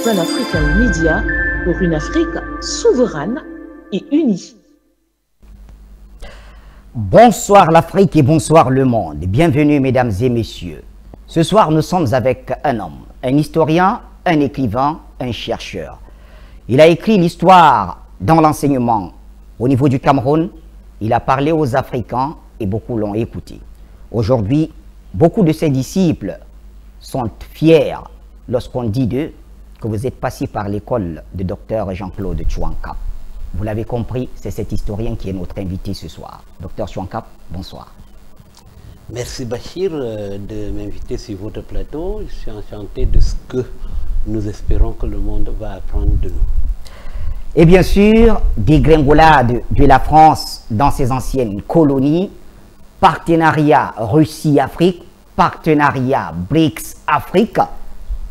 Pan-African Media pour une Afrique souveraine et unie. Bonsoir l'Afrique et bonsoir le monde. Bienvenue mesdames et messieurs. Ce soir nous sommes avec un homme, un historien, un écrivain, un chercheur. Il a écrit l'histoire dans l'enseignement au niveau du Cameroun. Il a parlé aux Africains et beaucoup l'ont écouté. Aujourd'hui, beaucoup de ses disciples sont fiers lorsqu'on dit d'eux que vous êtes passé par l'école de Dr Jean-Claude Chouankap. Vous l'avez compris, c'est cet historien qui est notre invité ce soir. Dr Chouankap, bonsoir. Merci Bachir de m'inviter sur votre plateau. Je suis enchanté de ce que nous espérons que le monde va apprendre de nous. Et bien sûr, dégringolade de la France dans ses anciennes colonies, partenariat Russie-Afrique, partenariat BRICS-Afrique,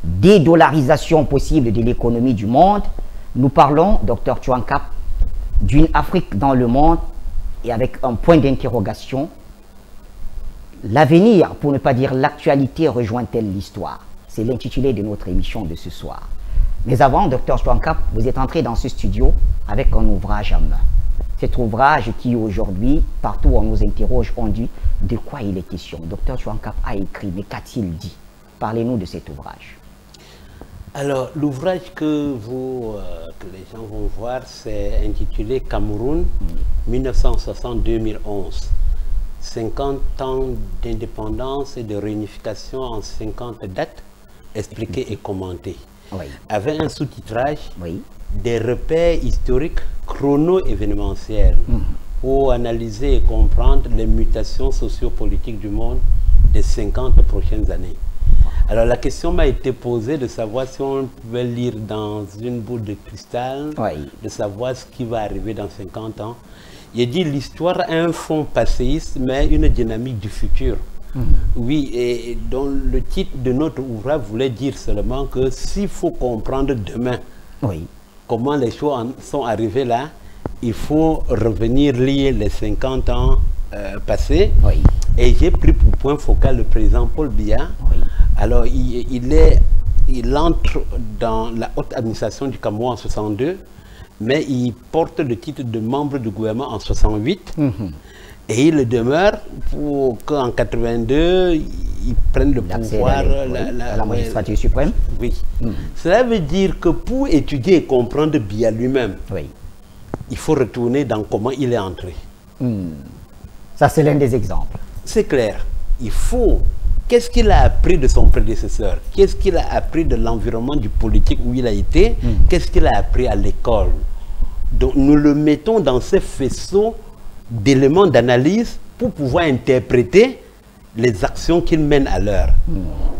dédollarisation possible de l'économie du monde. Nous parlons, Dr Chouankap, d'une Afrique dans le monde et avec un point d'interrogation. L'avenir, pour ne pas dire l'actualité, rejoint-elle l'histoire? C'est l'intitulé de notre émission de ce soir. Mais avant, Dr Chouankap, vous êtes entré dans ce studio avec un ouvrage à main. Cet ouvrage qui aujourd'hui, partout où on nous interroge, on dit de quoi il est question. Dr Chouankap a écrit, mais qu'a-t-il dit? Parlez-nous de cet ouvrage. Alors, l'ouvrage que les gens vont voir, c'est intitulé Cameroun 1960-2011. 50 ans d'indépendance et de réunification en 50 dates, expliquées et commentées. Oui. Avec un sous-titrage, Oui. des repères historiques chrono-événementiels pour analyser et comprendre les mutations sociopolitiques du monde des 50 prochaines années. Alors la question m'a été posée de savoir si on pouvait lire dans une boule de cristal, Oui. de savoir ce qui va arriver dans 50 ans. J'ai dit l'histoire a un fond passéiste, mais une dynamique du futur. Oui, et donc le titre de notre ouvrage voulait dire seulement que s'il faut comprendre demain Oui. comment les choses sont arrivées là, il faut revenir lire les 50 ans passés. Oui. Et j'ai pris pour point focal le président Paul Biya. Oui. Alors, il entre dans la haute administration du Cameroun en 62, mais il porte le titre de membre du gouvernement en 68. Et il le demeure pour qu'en 82, il prenne le pouvoir à la magistrature suprême. Oui. Cela veut dire que pour étudier et comprendre Biya lui-même, Oui. il faut retourner dans comment il est entré. Ça, c'est l'un des exemples. C'est clair. Il faut... Qu'est-ce qu'il a appris de son prédécesseur? Qu'est-ce qu'il a appris de l'environnement du politique où il a été? Qu'est-ce qu'il a appris à l'école? Donc nous le mettons dans ces faisceaux d'éléments d'analyse pour pouvoir interpréter les actions qu'il mène à l'heure.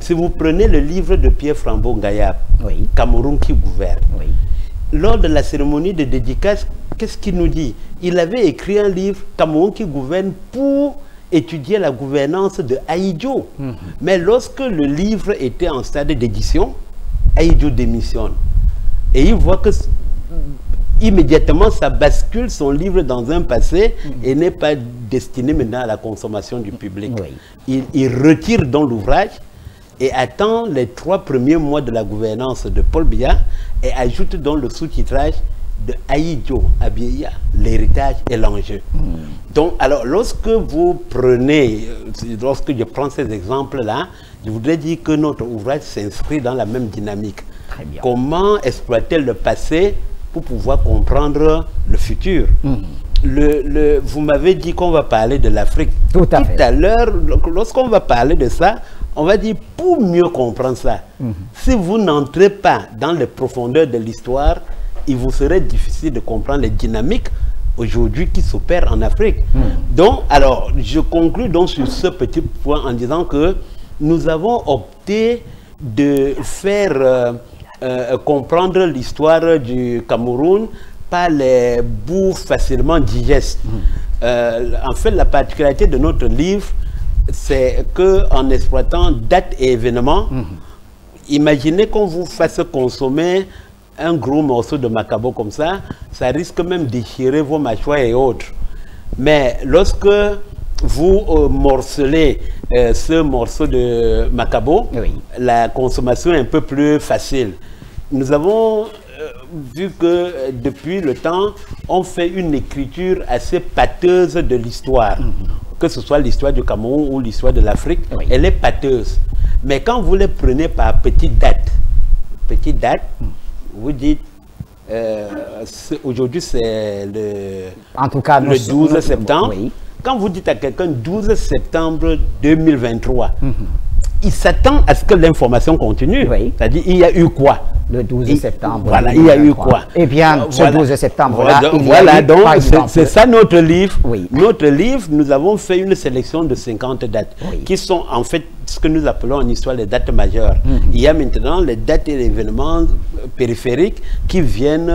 Si vous prenez le livre de Pierre Frambo-Ngayab, Oui. Cameroun qui gouverne, Oui. lors de la cérémonie de dédicace, qu'est-ce qu'il nous dit? Il avait écrit un livre, Cameroun qui gouverne, pour étudier la gouvernance de Ahidjo. Mais lorsque le livre était en stade d'édition, Ahidjo démissionne. Et il voit que immédiatement ça bascule son livre dans un passé et n'est pas destiné maintenant à la consommation du public. Oui. Il retire donc l'ouvrage et attend les 3 premiers mois de la gouvernance de Paul Biya et ajoute donc le sous-titrage de Ahidjo Abieya, l'héritage et l'enjeu. Donc, alors, lorsque vous prenez, lorsque je prends ces exemples-là, je voudrais dire que notre ouvrage s'inscrit dans la même dynamique. Très bien. Comment exploiter le passé pour pouvoir comprendre le futur. Vous m'avez dit qu'on va parler de l'Afrique. Tout à fait. Tout à l'heure, lorsqu'on va parler de ça, on va dire pour mieux comprendre ça. Si vous n'entrez pas dans les profondeurs de l'histoire, il vous serait difficile de comprendre les dynamiques aujourd'hui qui s'opèrent en Afrique. Donc, alors, je conclus donc sur ce petit point en disant que nous avons opté de faire comprendre l'histoire du Cameroun par les bouts facilement digestes. En fait, la particularité de notre livre, c'est qu'en exploitant dates et événements, imaginez qu'on vous fasse consommer un gros morceau de macabo comme ça risque même de déchirer vos mâchoires et autres. Mais lorsque vous morcelez ce morceau de macabo, la consommation est un peu plus facile. nous avons vu que depuis le temps, on fait une écriture assez pâteuse de l'histoire. Que ce soit l'histoire du Cameroun ou l'histoire de l'Afrique, elle est pâteuse. Mais quand vous les prenez par petite date, vous dites, aujourd'hui c'est le 12 septembre. Oui. Quand vous dites à quelqu'un 12 septembre 2023, il s'attend à ce que l'information continue. Oui. C'est-à-dire, il y a eu quoi? Le 12 septembre. Voilà, il y a eu quoi? Eh bien, ce 12 septembre voilà, donc c'est ça notre livre. Oui. Notre livre, nous avons fait une sélection de 50 dates qui sont en fait ce que nous appelons en histoire les dates majeures. Il y a maintenant les dates et les événements périphériques qui viennent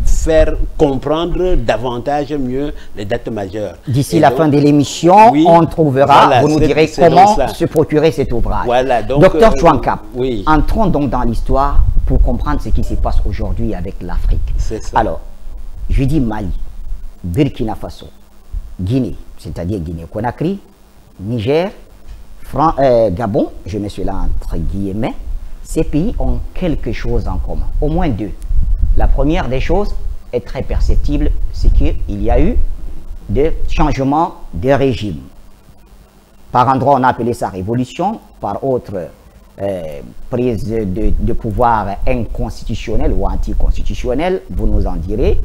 faire comprendre davantage mieux les dates majeures. D'ici la fin de l'émission, on trouvera, vous nous direz comment se procurer cet ouvrage. Voilà, donc, Docteur Chouankap, entrons donc dans l'histoire pour comprendre ce qui se passe aujourd'hui avec l'Afrique. Alors, je dis Mali, Burkina Faso, Guinée, c'est-à-dire Guinée-Conakry, Niger, Gabon, je mets cela entre guillemets, ces pays ont quelque chose en commun, au moins deux. La première des choses est très perceptible, c'est qu'il y a eu des changements de régime. Par endroits, on a appelé ça révolution, par autres, prise de pouvoir inconstitutionnel ou anticonstitutionnel, vous nous en direz.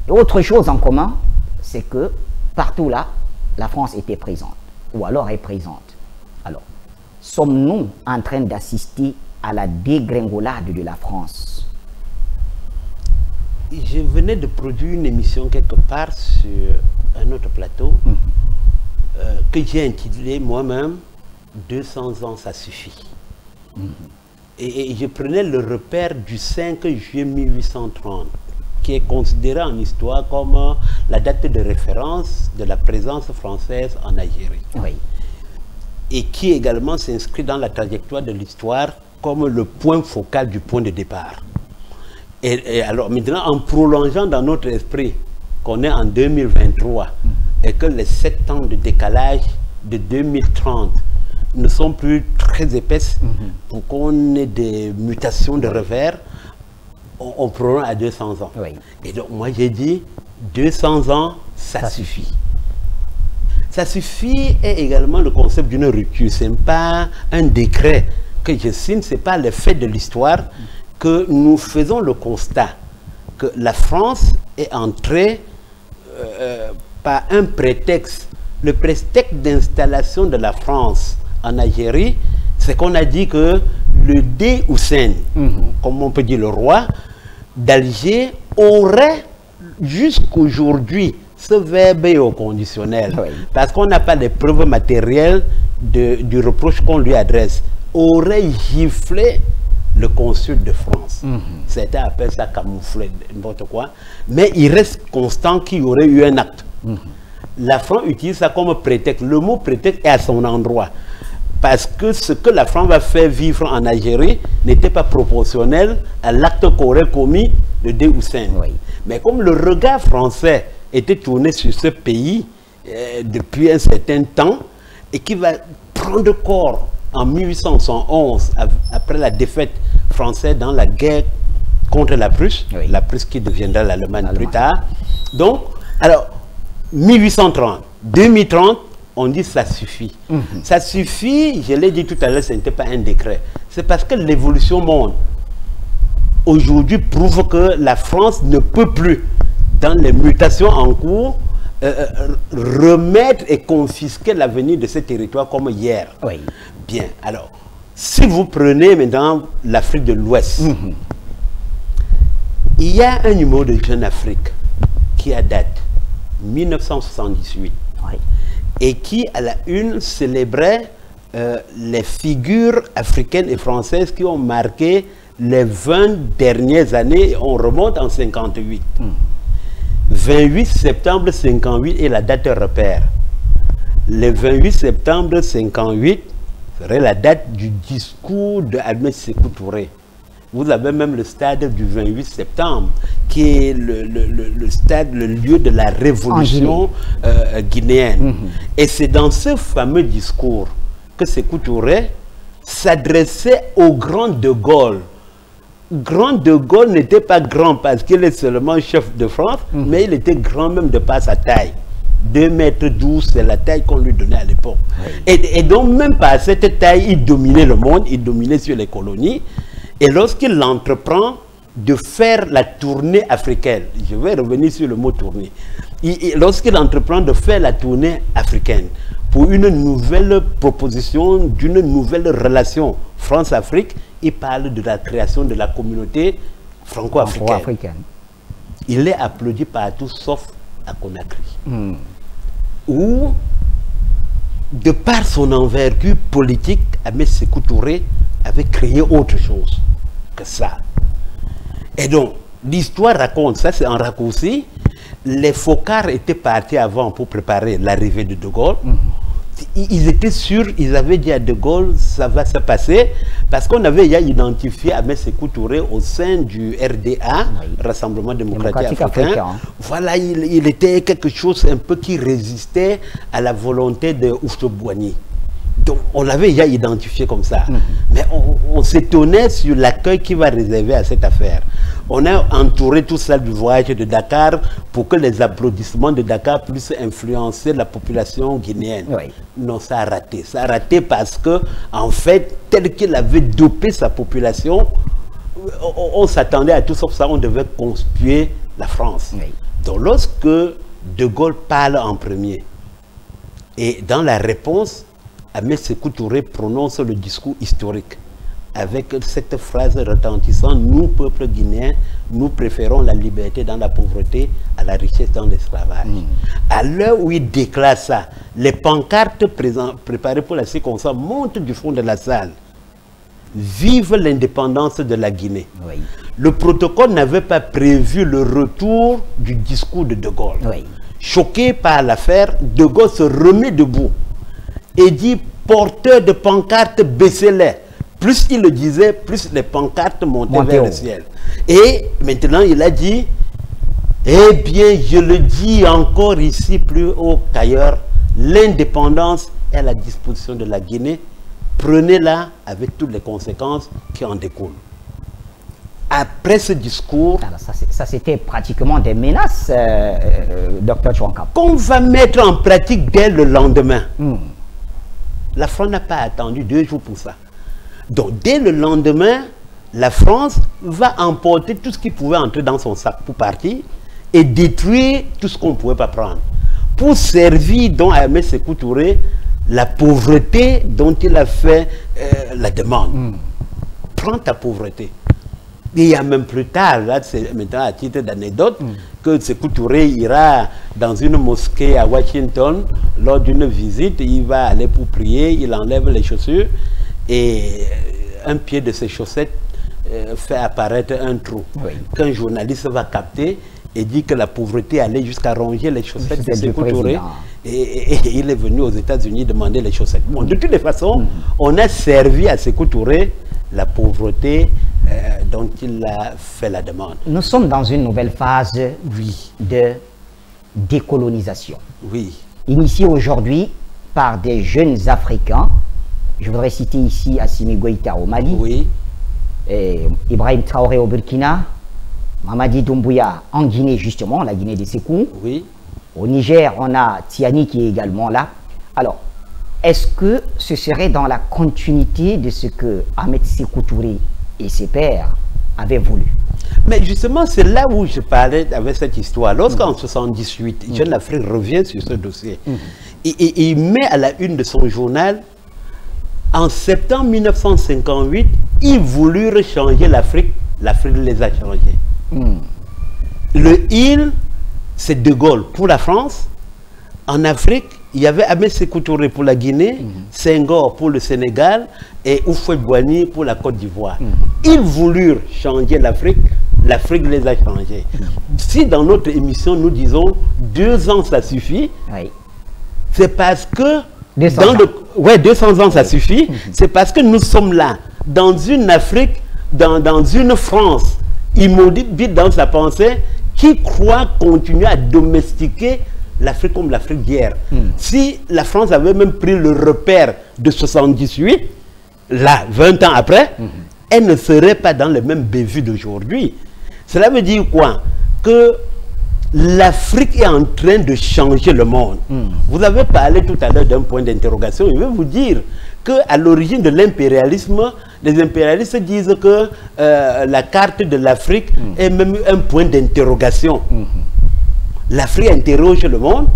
Autre chose en commun, c'est que partout là, la France était présente, ou alors est présente. Alors, sommes-nous en train d'assister à la dégringolade de la France? Je venais de produire une émission quelque part sur un autre plateau que j'ai intitulé moi-même 200 ans, ça suffit. Et je prenais le repère du 5 juillet 1830, qui est considéré en histoire comme la date de référence de la présence française en Algérie. Oui. Et qui également s'inscrit dans la trajectoire de l'histoire comme le point focal du point de départ. Et alors maintenant, en prolongeant dans notre esprit qu'on est en 2023 et que les 7 ans de décalage de 2030 ne sont plus très épaisses pour qu'on ait des mutations de revers, on prolonge à 200 ans. Oui. Et donc moi j'ai dit 200 ans, ça suffit. Ça suffit est également le concept d'une rupture. Ce n'est pas un décret que je signe, ce n'est pas le fait de l'histoire que nous faisons le constat que la France est entrée par un prétexte. Le prétexte d'installation de la France en Algérie, c'est qu'on a dit que le Dé Hussein, comme on peut dire le roi d'Alger, aurait jusqu'aujourd'hui ce verbe au conditionnel, parce qu'on n'a pas les preuves matérielles du reproche qu'on lui adresse, aurait giflé le consul de France. Certains appellent ça camoufler, n'importe quoi, mais il reste constant qu'il y aurait eu un acte. La France utilise ça comme prétexte. Le mot prétexte est à son endroit, parce que ce que la France va faire vivre en Algérie n'était pas proportionnel à l'acte qu'aurait commis le Dé Hussein. Mais comme le regard français était tourné sur ce pays depuis un certain temps, et qui va prendre corps en 1811, après la défaite française dans la guerre contre la Prusse, la Prusse qui deviendra l'Allemagne plus tard. Donc, alors, 1830, 2030, on dit ça suffit. Ça suffit, je l'ai dit tout à l'heure, ce n'était pas un décret. C'est parce que l'évolution monde aujourd'hui prouve que la France ne peut plus, dans les mutations en cours, remettre et confisquer l'avenir de ce territoire comme hier. Bien, alors, si vous prenez maintenant l'Afrique de l'Ouest, il y a un numéro de Jeune Afrique qui a date 1978 et qui, à la une, célébrait les figures africaines et françaises qui ont marqué les 20 dernières années. On remonte en 58. 28 septembre 58 est la date repère. Le 28 septembre 58 serait la date du discours de Ahmed Sékou Touré. Vous avez même le stade du 28 septembre, qui est le stade, le lieu de la révolution guinéenne. Et c'est dans ce fameux discours que Sékou Touré s'adressait au grand de Gaulle grand de Gaulle n'était pas grand parce qu'il est seulement chef de France, mais il était grand même de par sa taille. 2 mètres 12, c'est la taille qu'on lui donnait à l'époque. Et donc, même par cette taille, il dominait le monde, il dominait sur les colonies. Et lorsqu'il entreprend de faire la tournée africaine, je vais revenir sur le mot tournée, lorsqu'il entreprend de faire la tournée africaine pour une nouvelle proposition, d'une nouvelle relation France-Afrique, il parle de la création de la communauté franco-africaine. Il est applaudi partout sauf à Conakry, où, de par son envergure politique, Ahmed Sékou Touré avait créé autre chose que ça. Et donc, l'histoire raconte, ça c'est un raccourci, les Foccart étaient partis avant pour préparer l'arrivée de De Gaulle. Ils étaient sûrs, ils avaient dit à De Gaulle, ça va se passer, parce qu'on avait déjà identifié Ahmed Sékou Touré au sein du RDA, Rassemblement démocratique africain. Voilà, il était quelque chose un peu qui résistait à la volonté de Houphouët-Boigny. Donc, on l'avait déjà identifié comme ça. Mais on s'étonnait sur l'accueil qui va réserver à cette affaire. On a entouré tout ça du voyage de Dakar pour que les applaudissements de Dakar puissent influencer la population guinéenne. Non, ça a raté. Ça a raté parce que, en fait, tel qu'il avait dopé sa population, on s'attendait à tout sauf ça, on devait conspuer la France. Donc, lorsque De Gaulle parle en premier, et dans la réponse, Ahmed Sékou Touré prononce le discours historique avec cette phrase retentissante: nous, peuple guinéen, nous préférons la liberté dans la pauvreté à la richesse dans l'esclavage. À l'heure où il déclare ça, les pancartes préparées pour la circonstance montent du fond de la salle. Vive l'indépendance de la Guinée. Le protocole n'avait pas prévu le retour du discours de De Gaulle. Choqué par l'affaire, De Gaulle se remet debout et dit: porteur de pancartes, baissez-les. Plus il le disait, plus les pancartes montaient vers le ciel. Et maintenant, il a dit: eh bien, je le dis encore ici plus haut qu'ailleurs, l'indépendance est à la disposition de la Guinée. Prenez-la avec toutes les conséquences qui en découlent. Après ce discours... Alors ça c'était pratiquement des menaces, Dr Chouankab. Qu'on va mettre en pratique dès le lendemain. La France n'a pas attendu 2 jours pour ça. Donc, dès le lendemain, la France va emporter tout ce qui pouvait entrer dans son sac pour partir et détruire tout ce qu'on ne pouvait pas prendre. Pour servir donc à Ahmed Sékou Touré la pauvreté dont il a fait la demande. Prends ta pauvreté. Et il y a même plus tard, là, c'est maintenant à titre d'anecdote, que Sékou Touré ira dans une mosquée à Washington lors d'une visite. Il va aller pour prier, il enlève les chaussures et un pied de ses chaussettes fait apparaître un trou qu'un journaliste va capter et dit que la pauvreté allait jusqu'à ronger les chaussettes de Sékou Touré. Et il est venu aux États-Unis demander les chaussettes. Bon, de toutes les façons, on a servi à Sékou Touré la pauvreté dont il a fait la demande. Nous sommes dans une nouvelle phase de décolonisation. Initiée aujourd'hui par des jeunes Africains. Je voudrais citer ici Assimi Goïta au Mali, et Ibrahim Traoré au Burkina, Mamadi Doumbouya en Guinée, justement, la Guinée des Sékou. Au Niger, on a Tiani qui est également là. Alors, est-ce que ce serait dans la continuité de ce que Ahmed Sékou Touré et ses pairs avaient voulu? Mais justement, c'est là où je parlais avec cette histoire. Lorsqu'en 1978, Jeune Afrique revient sur ce dossier, et il met à la une de son journal: en septembre 1958, ils voulurent changer l'Afrique, l'Afrique les a changés. Le il, c'est De Gaulle pour la France. En Afrique, il y avait Ahmed Sékou Touré pour la Guinée, Senghor pour le Sénégal et Houphouët-Boigny pour la Côte d'Ivoire. Ils voulurent changer l'Afrique, l'Afrique les a changés. Si dans notre émission nous disons 2 ans ça suffit, c'est parce que 200 ans ça suffit, c'est parce que nous sommes là, dans une Afrique, dans une France immobile dans sa pensée, qui croit continuer à domestiquer l'Afrique comme l'Afrique d'hier. Si la France avait même pris le repère de 78, là, 20 ans après, elle ne serait pas dans le même bévue d'aujourd'hui. Cela veut dire quoi? Que l'Afrique est en train de changer le monde. Vous avez parlé tout à l'heure d'un point d'interrogation. Je vais vous dire qu'à l'origine de l'impérialisme, les impérialistes disent que la carte de l'Afrique est même un point d'interrogation. L'Afrique interroge le monde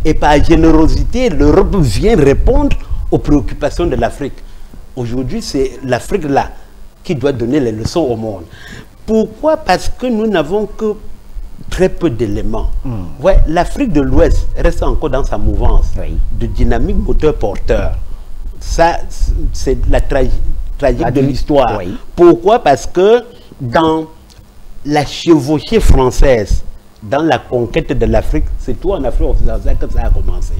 et par générosité, l'Europe vient répondre aux préoccupations de l'Afrique. Aujourd'hui, c'est l'Afrique là qui doit donner les leçons au monde. Pourquoi? Parce que nous n'avons que très peu d'éléments. Ouais, l'Afrique de l'Ouest reste encore dans sa mouvance de dynamique moteur-porteur. Ça, c'est la tragique de l'histoire. Pourquoi? Parce que dans la chevauchée française, dans la conquête de l'Afrique, c'est tout en Afrique occidentale que ça a commencé.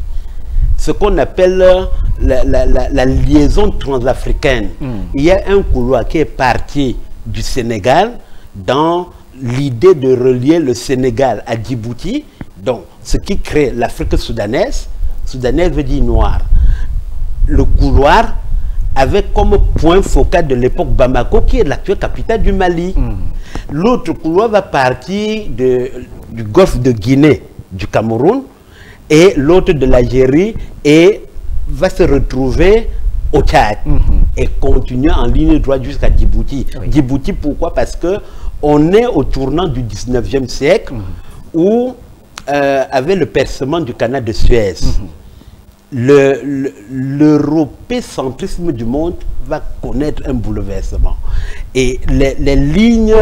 Ce qu'on appelle la liaison transafricaine. Il y a un couloir qui est parti du Sénégal dans l'idée de relier le Sénégal à Djibouti, donc ce qui crée l'Afrique soudanaise. Soudanaise veut dire noir. Le couloir avec comme point focal de l'époque Bamako, qui est l'actuelle capitale du Mali. L'autre couloir va partir du golfe de Guinée, du Cameroun, et l'autre de l'Algérie, et va se retrouver au Tchad, et continuer en ligne droite jusqu'à Djibouti. Djibouti, pourquoi? Parce que on est au tournant du 19e siècle, où, avec le percement du canal de Suez, l'europécentrisme du monde va connaître un bouleversement. Et les lignes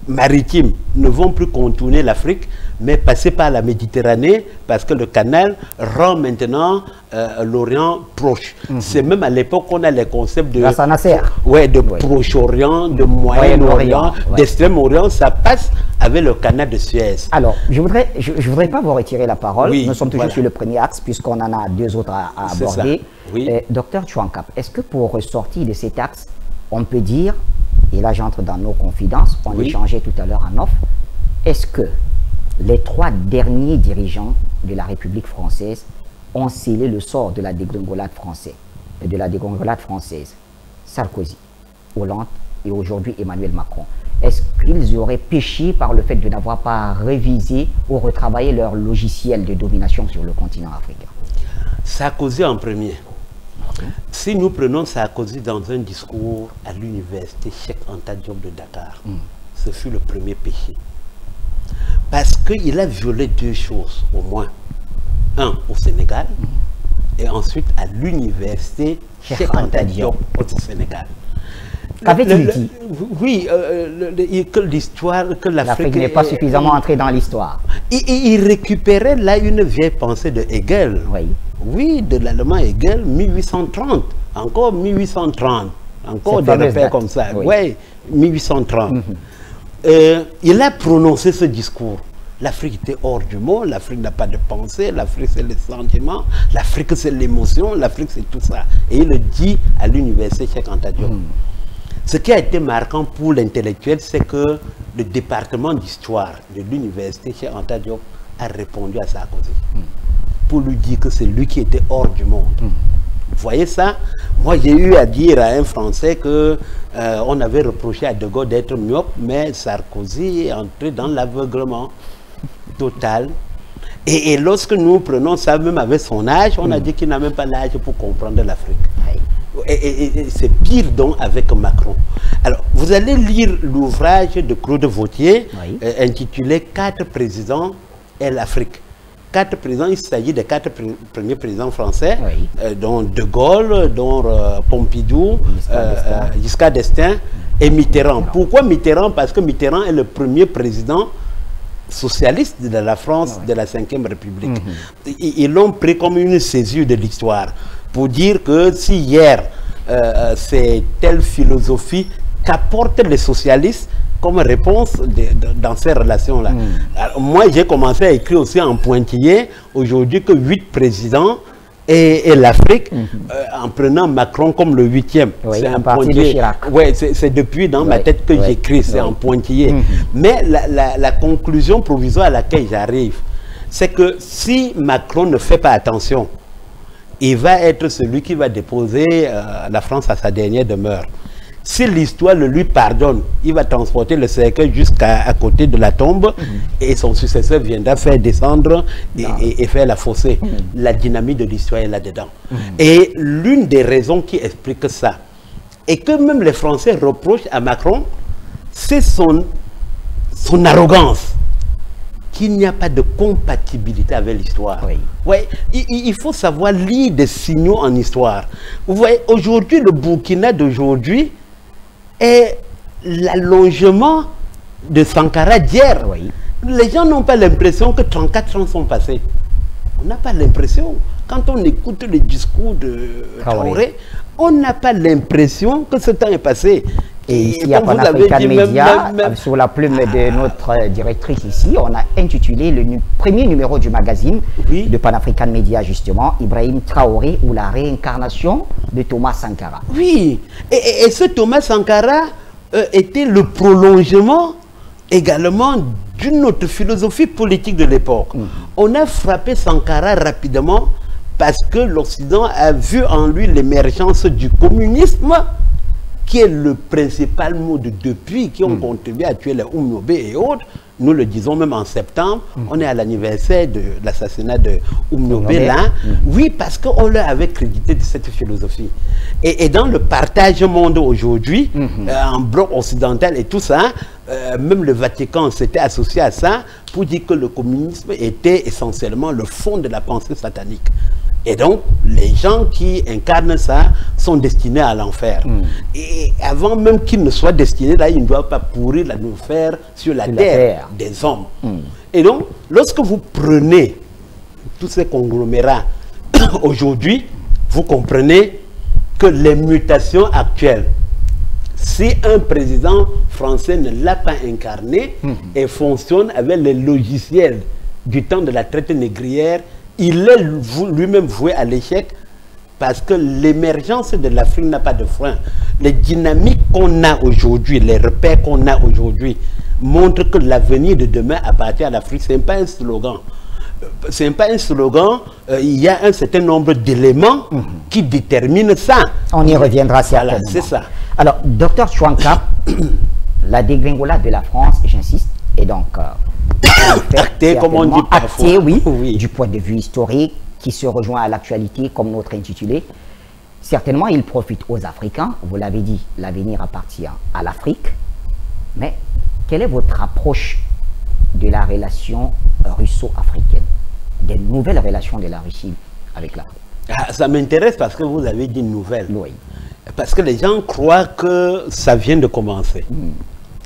maritimes ne vont plus contourner l'Afrique, mais passer par la Méditerranée, parce que le canal rend maintenant l'Orient proche. C'est même à l'époque qu'on a les concepts de, de Proche-Orient, de Moyen-Orient, d'Extrême-Orient. Ça passe avec le canal de Suez. Alors, je voudrais pas vous retirer la parole. Nous sommes toujours sur le premier axe, puisqu'on en a deux autres à aborder. Docteur Chouankap, est-ce que pour ressortir de cet axe, on peut dire, et là j'entre dans nos confidences, on échangeait tout à l'heure en off, est-ce que les trois derniers dirigeants de la République française ont scellé le sort de la dégringolade française, Sarkozy, Hollande et aujourd'hui Emmanuel Macron? Est-ce qu'ils auraient péché par le fait de n'avoir pas révisé ou retravaillé leur logiciel de domination sur le continent africain? Sarkozy en premier. Si nous prenons Sarkozy dans un discours à l'université Cheikh Anta Diop de Dakar, ce fut le premier péché. Parce qu'il a violé deux choses, au moins. Un, au Sénégal, et ensuite à l'université Cheikh Anta Diop au Sénégal. Qu'avait-il dit? Oui, que l'histoire, que l'Afrique n'est pas suffisamment entrée dans l'histoire. Il récupérait là une vieille pensée de Hegel. Oui, de l'allemand Hegel, 1830. Encore 1830. Encore des repères comme ça. Oui, 1830. Il a prononcé ce discours. L'Afrique était hors du monde, l'Afrique n'a pas de pensée, l'Afrique c'est les sentiments, l'Afrique c'est l'émotion, l'Afrique c'est tout ça. Et il le dit à l'université Cheikh Anta Diop. Ce qui a été marquant pour l'intellectuel, c'est que le département d'histoire de l'université Cheikh Anta Diop a répondu à Sarkozy pour lui dire que c'est lui qui était hors du monde. Vous voyez ça? Moi, j'ai eu à dire à un Français que on avait reproché à De Gaulle d'être myope, mais Sarkozy est entré dans l'aveuglement total. Et lorsque nous prenons ça, même avec son âge, on a dit qu'il n'a même pas l'âge pour comprendre l'Afrique. Et c'est pire donc avec Macron. Alors, vous allez lire l'ouvrage de Claude Vautier intitulé « 4 présidents et l'Afrique ». 4 présidents, il s'agit des 4 premiers présidents français, dont De Gaulle, dont Pompidou, Giscard d'Estaing et Mitterrand. Pourquoi Mitterrand? Parce que Mitterrand est le premier président socialiste de la France de la Ve République. Ils l'ont pris comme une césure de l'histoire pour dire que si hier c'est telle philosophie qu'apportent les socialistes comme réponse dans ces relations-là. Moi, j'ai commencé à écrire aussi en pointillé aujourd'hui que 8 présidents et l'Afrique, en prenant Macron comme le 8e. C'est un pointillé. C'est depuis dans ma tête que j'écris, c'est en pointillé. Mais la conclusion provisoire à laquelle j'arrive, c'est que si Macron ne fait pas attention, il va être celui qui va déposer la France à sa dernière demeure. Si l'histoire le lui pardonne, il va transporter le cercueil jusqu'à côté de la tombe et son successeur viendra faire descendre et faire la fossée. La dynamique de l'histoire est là-dedans. Et l'une des raisons qui explique ça, et que même les Français reprochent à Macron, c'est son arrogance. Qu'il n'y a pas de compatibilité avec l'histoire. Oui. Ouais, il faut savoir lire des signaux en histoire. Vous voyez, aujourd'hui, le Burkina d'aujourd'hui est l'allongement de Sankara d'hier. Oui. Les gens n'ont pas l'impression que 34 ans sont passés. On n'a pas l'impression. Quand on écoute les discours de Traoré, on n'a pas l'impression que ce temps est passé. Et ici, à Panafrican Media, sur la plume de notre directrice ici, on a intitulé le premier numéro du magazine de Panafrican Media, justement, Ibrahim Traoré ou la réincarnation de Thomas Sankara. Oui, et ce Thomas Sankara était le prolongement également d'une autre philosophie politique de l'époque. On a frappé Sankara rapidement parce que l'Occident a vu en lui l'émergence du communisme, qui est le principal mode depuis qui ont contribué à tuer les Oumnobe et autres. Nous le disons même en septembre, on est à l'anniversaire de l'assassinat de Oumnobe là. Oui, parce qu'on leur avait crédité de cette philosophie. Et dans le partage monde aujourd'hui, en bloc occidental et tout ça, même le Vatican s'était associé à ça pour dire que le communisme était essentiellement le fond de la pensée satanique. Et donc, les gens qui incarnent ça sont destinés à l'enfer. Et avant même qu'ils ne soient destinés, là, ils ne doivent pas pourrir l'enfer sur la terre des hommes. Et donc, lorsque vous prenez tous ces conglomérats aujourd'hui, vous comprenez que les mutations actuelles, si un président français ne l'a pas incarné et fonctionne avec les logiciels du temps de la traite négrière, il est lui-même voué à l'échec parce que l'émergence de l'Afrique n'a pas de frein. Les dynamiques qu'on a aujourd'hui, les repères qu'on a aujourd'hui, montrent que l'avenir de demain appartient à l'Afrique. Ce n'est pas un slogan. Ce n'est pas un slogan. Il y a un certain nombre d'éléments qui déterminent ça. On y reviendra certainement. Voilà, c'est ça. Alors, docteur Chouanka, la dégringolade de la France, j'insiste, est donc acté, comme on dit parfois. Acté, oui, du point de vue historique, qui se rejoint à l'actualité, comme notre intitulé. Certainement, il profite aux Africains. Vous l'avez dit, l'avenir appartient à l'Afrique. Mais quelle est votre approche de la relation russo-africaine, des nouvelles relations de la Russie avec l'Afrique? Ça m'intéresse parce que vous avez dit nouvelles. Oui. Parce que les gens croient que ça vient de commencer.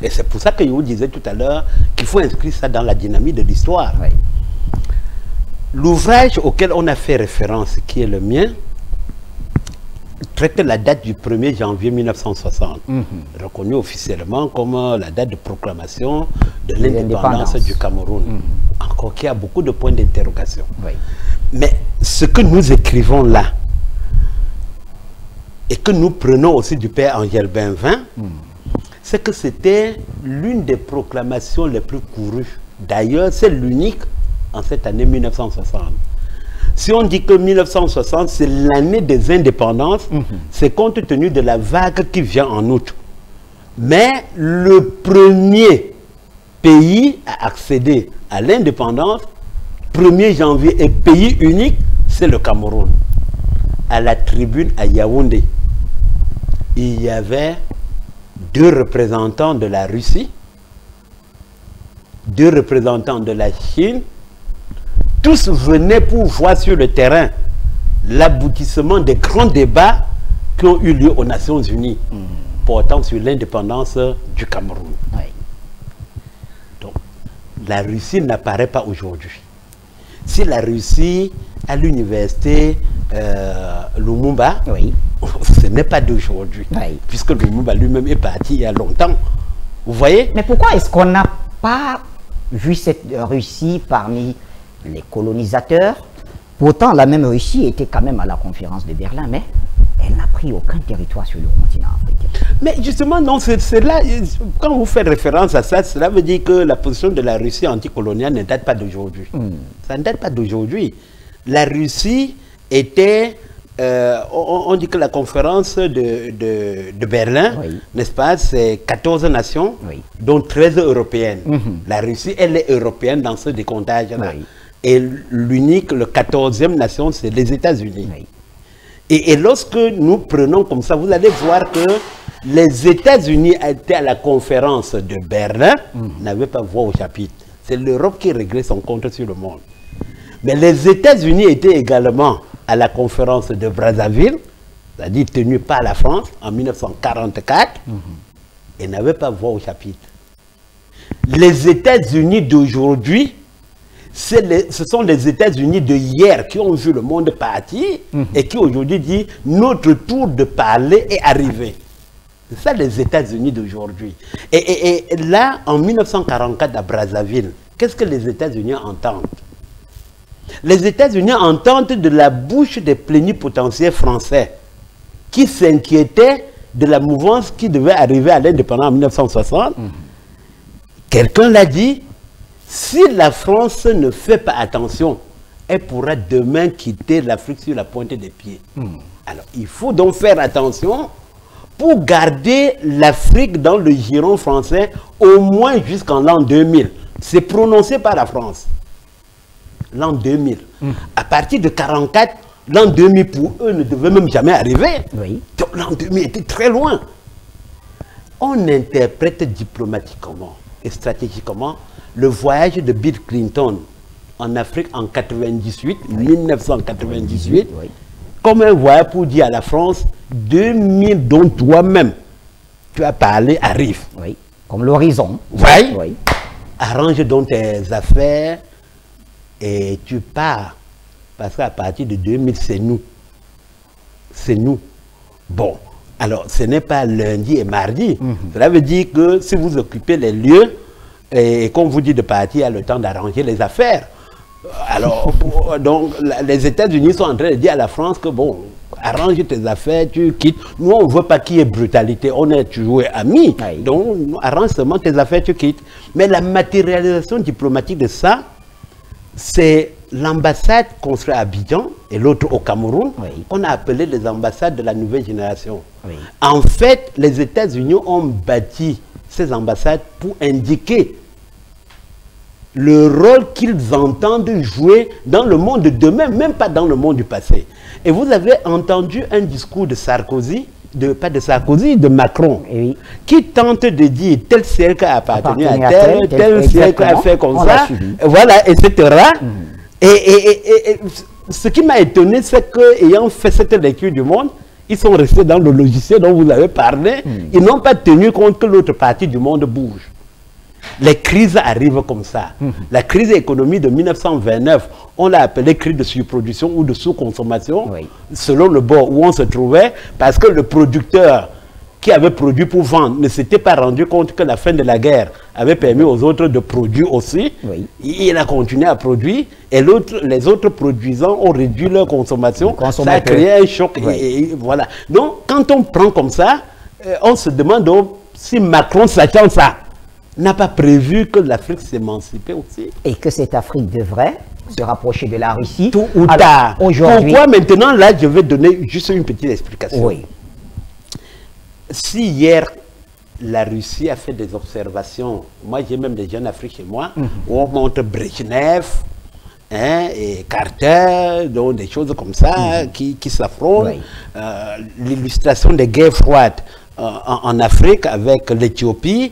Et c'est pour ça que je vous disais tout à l'heure qu'il faut inscrire ça dans la dynamique de l'histoire. Oui. L'ouvrage auquel on a fait référence, qui est le mien, traite la date du 1er janvier 1960, reconnue officiellement comme la date de proclamation de l'indépendance du Cameroun. Encore qu'il y a beaucoup de points d'interrogation. Oui. Mais ce que nous écrivons là, et que nous prenons aussi du père Angèle Benvin, c'est que c'était l'une des proclamations les plus courues. D'ailleurs, c'est l'unique en cette année 1960. Si on dit que 1960, c'est l'année des indépendances, c'est compte tenu de la vague qui vient en août. Mais le premier pays à accéder à l'indépendance, 1er janvier, et pays unique, c'est le Cameroun. À la tribune à Yaoundé, il y avait 2 représentants de la Russie, 2 représentants de la Chine. Tous venaient pour voir sur le terrain l'aboutissement des grands débats qui ont eu lieu aux Nations Unies portant sur l'indépendance du Cameroun. Oui. Donc, la Russie n'apparaît pas aujourd'hui. Si la Russie, à l'université Lumumba, ce n'est pas d'aujourd'hui, puisque Lumumba lui-même est parti il y a longtemps. Vous voyez? Mais pourquoi est-ce qu'on n'a pas vu cette Russie parmi les colonisateurs? Pourtant, la même Russie était quand même à la conférence de Berlin, mais elle n'a pris aucun territoire sur le continent africain. Mais justement, non, c'est là, quand vous faites référence à ça, cela veut dire que la position de la Russie anticoloniale ne date pas d'aujourd'hui. Ça ne date pas d'aujourd'hui. La Russie était on dit que la conférence de Berlin, Oui. n'est-ce pas, c'est 14 nations, Oui. dont 13 européennes. La Russie, elle est européenne dans ce décomptage-là. Oui. Et l'unique, le 14e nation, c'est les États-Unis. Oui. Et lorsque nous prenons comme ça, vous allez voir que les États-Unis étaient à la conférence de Berlin, n'avaient pas voix au chapitre. C'est l'Europe qui réglait son compte sur le monde. Mais les États-Unis étaient également à la conférence de Brazzaville, c'est-à-dire tenue par la France en 1944, et n'avaient pas voix au chapitre. Les États-Unis d'aujourd'hui, ce sont les États-Unis de hier qui ont vu le monde partir et qui aujourd'hui disent notre tour de parler est arrivé. C'est ça les États-Unis d'aujourd'hui. Et là, en 1944 à Brazzaville, qu'est-ce que les États-Unis entendent? Les États-Unis entendent de la bouche des plénipotentiaires français qui s'inquiétaient de la mouvance qui devait arriver à l'indépendance en 1960. Quelqu'un l'a dit, si la France ne fait pas attention, elle pourra demain quitter l'Afrique sur la pointe des pieds. Alors, il faut donc faire attention pour garder l'Afrique dans le giron français au moins jusqu'en l'an 2000. C'est prononcé par la France. L'an 2000. À partir de 1944, l'an 2000 pour eux ne devait même jamais arriver. Oui. Donc l'an 2000 était très loin. On interprète diplomatiquement et stratégiquement le voyage de Bill Clinton en Afrique en 1998, Oui. comme un voyage pour dire à la France, 2000 dont toi-même tu as parlé arrive. Oui. Comme l'horizon. Oui. Oui. Arrange donc tes affaires et tu pars. Parce qu'à partir de 2000, c'est nous. C'est nous. Bon, alors ce n'est pas lundi et mardi. Cela veut dire que si vous occupez les lieux, et qu'on vous dit de partir, il y a le temps d'arranger les affaires. Alors, donc, les États-Unis sont en train de dire à la France que, bon, arrange tes affaires, tu quittes. Nous, on ne veut pas qu'il y ait brutalité. On est toujours amis. Oui. Donc, arrange seulement tes affaires, tu quittes. Mais la matérialisation diplomatique de ça, c'est l'ambassade construite à Abidjan et l'autre au Cameroun, Oui. qu'on a appelé les ambassades de la nouvelle génération. Oui. En fait, les États-Unis ont bâti ces ambassades pour indiquer le rôle qu'ils entendent jouer dans le monde de demain, même pas dans le monde du passé. Et vous avez entendu un discours de Sarkozy, pas de Sarkozy, de Macron, Oui. qui tente de dire tel cercle a appartenu à Appartenu à tel cercle a exactement. fait comme On l'a ça, suivi. voilà, etc. Et ce qui m'a étonné, c'est qu'ayant fait cette lecture du monde, ils sont restés dans le logiciel dont vous avez parlé, ils n'ont pas tenu compte que l'autre partie du monde bouge. Les crises arrivent comme ça. La crise économique de 1929, on l'a appelée crise de surproduction ou de sous-consommation, Oui. selon le bord où on se trouvait, parce que le producteur qui avait produit pour vendre ne s'était pas rendu compte que la fin de la guerre avait permis aux autres de produire aussi. Oui. Il a continué à produire et les autres produisants ont réduit leur consommation. Ça a créé un choc. Oui. Et voilà. Donc, quand on prend comme ça, on se demande donc si Macron, sachant ça, n'a pas prévu que l'Afrique s'émancipait aussi. Et que cette Afrique devrait se rapprocher de la Russie. Tout ou Alors, tard. aujourd'hui. Pourquoi maintenant, là, je vais donner juste une petite explication. Oui. Si hier, la Russie a fait des observations, moi j'ai même des jeunes Afrique chez moi, où on montre Brezhnev, hein, et Carter, donc des choses comme ça qui s'affrontent. Oui. L'illustration des guerres froides en Afrique avec l'Éthiopie,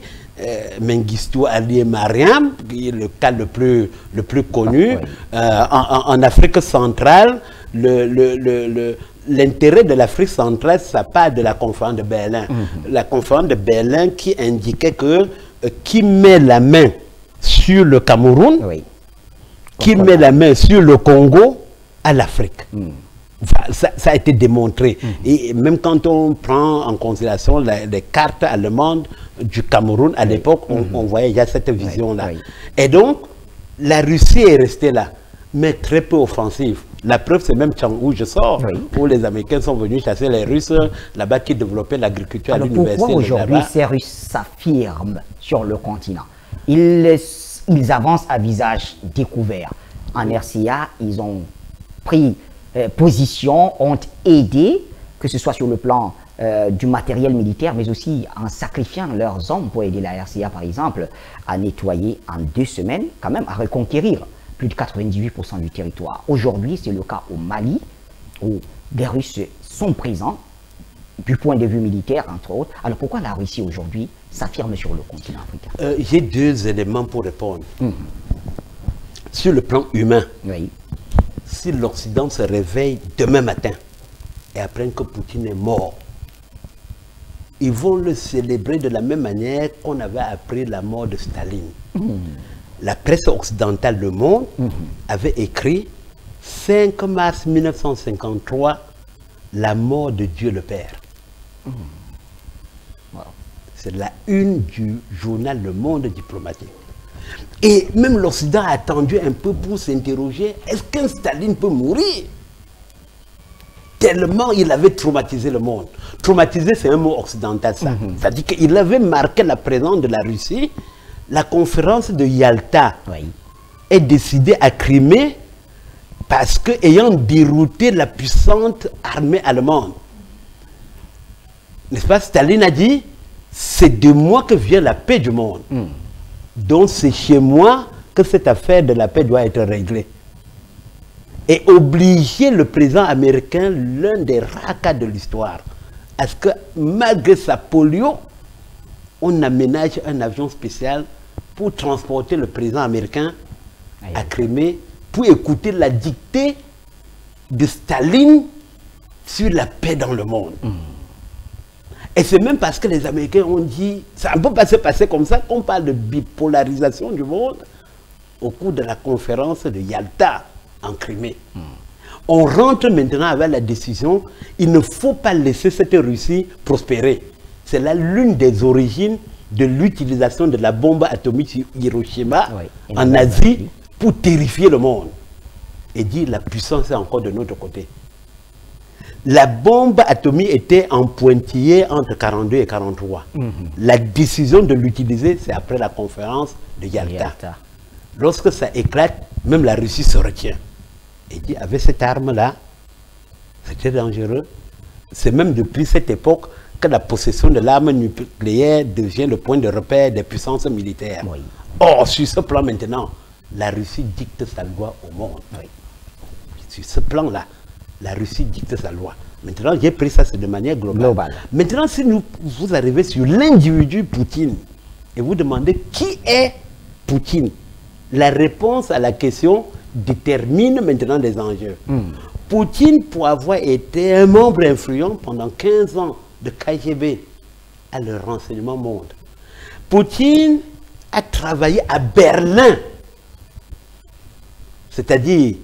Mengistu Ali Mariam, qui est le cas le plus connu. Oui. En Afrique centrale, l'intérêt de l'Afrique centrale, ça part de la conférence de Berlin. La conférence de Berlin qui indiquait que qui met la main sur le Cameroun, Oui. qui met la main sur le Congo, à l'Afrique. Ça a été démontré. Et même quand on prend en considération les cartes allemandes du Cameroun, à l'époque, on voyait déjà cette vision-là. Oui. Et donc, la Russie est restée là, mais très peu offensive. La preuve, c'est même où je sors, Oui. où les Américains sont venus chasser les Russes, là-bas qui développaient l'agriculture à Alors l'université. pourquoi aujourd'hui là-bas. ces Russes s'affirment sur le continent? Ils avancent à visage découvert. En RCA, ils ont pris positions ont aidé, que ce soit sur le plan du matériel militaire, mais aussi en sacrifiant leurs hommes pour aider la RCA, par exemple, à nettoyer en 2 semaines, quand même, à reconquérir plus de 98% du territoire. Aujourd'hui, c'est le cas au Mali, où des Russes sont présents, du point de vue militaire, entre autres. Alors pourquoi la Russie, aujourd'hui, s'affirme sur le continent africain? J'ai 2 éléments pour répondre. Sur le plan humain, Oui. si l'Occident se réveille demain matin et apprend que Poutine est mort, ils vont le célébrer de la même manière qu'on avait appris la mort de Staline. La presse occidentale, Le Monde, avait écrit 5 mars 1953, la mort de Dieu le Père. C'est la une du journal Le Monde diplomatique. Et même l'Occident a attendu un peu pour s'interroger, est-ce qu'un Staline peut mourir? Tellement il avait traumatisé le monde. Traumatisé, c'est un mot occidental, ça. C'est-à-dire qu'il avait marqué la présence de la Russie. La conférence de Yalta est décidée à Crimée parce que, ayant dérouté la puissante armée allemande, n'est-ce pas, Staline a dit, c'est de moi que vient la paix du monde. Donc c'est chez moi que cette affaire de la paix doit être réglée. Et obliger le président américain, l'un des rares cas de l'histoire, à ce que malgré sa polio, on aménage un avion spécial pour transporter le président américain à Crimée pour écouter la dictée de Staline sur la paix dans le monde. Et c'est même parce que les Américains ont dit, ça ne peut pas se passer comme ça, qu'on parle de bipolarisation du monde au cours de la conférence de Yalta en Crimée. On rentre maintenant avec la décision, il ne faut pas laisser cette Russie prospérer. C'est là l'une des origines de l'utilisation de la bombe atomique sur Hiroshima en Asie pour terrifier le monde. Et dire la puissance est encore de notre côté. La bombe atomique était en pointillé entre 1942 et 1943. La décision de l'utiliser, c'est après la conférence de Yalta. Lorsque ça éclate, même la Russie se retient. Et dit, avec cette arme-là, c'était dangereux. C'est même depuis cette époque que la possession de l'arme nucléaire devient le point de repère des puissances militaires. Or, sur ce plan maintenant, la Russie dicte sa loi au monde. Sur ce plan-là, la Russie dicte sa loi. Maintenant, j'ai pris ça de manière globale. Maintenant, si vous arrivez sur l'individu Poutine et vous demandez qui est Poutine, la réponse à la question détermine maintenant les enjeux. Poutine, pour avoir été un membre influent pendant 15 ans de KGB à le renseignement monde, Poutine a travaillé à Berlin, c'est-à-dire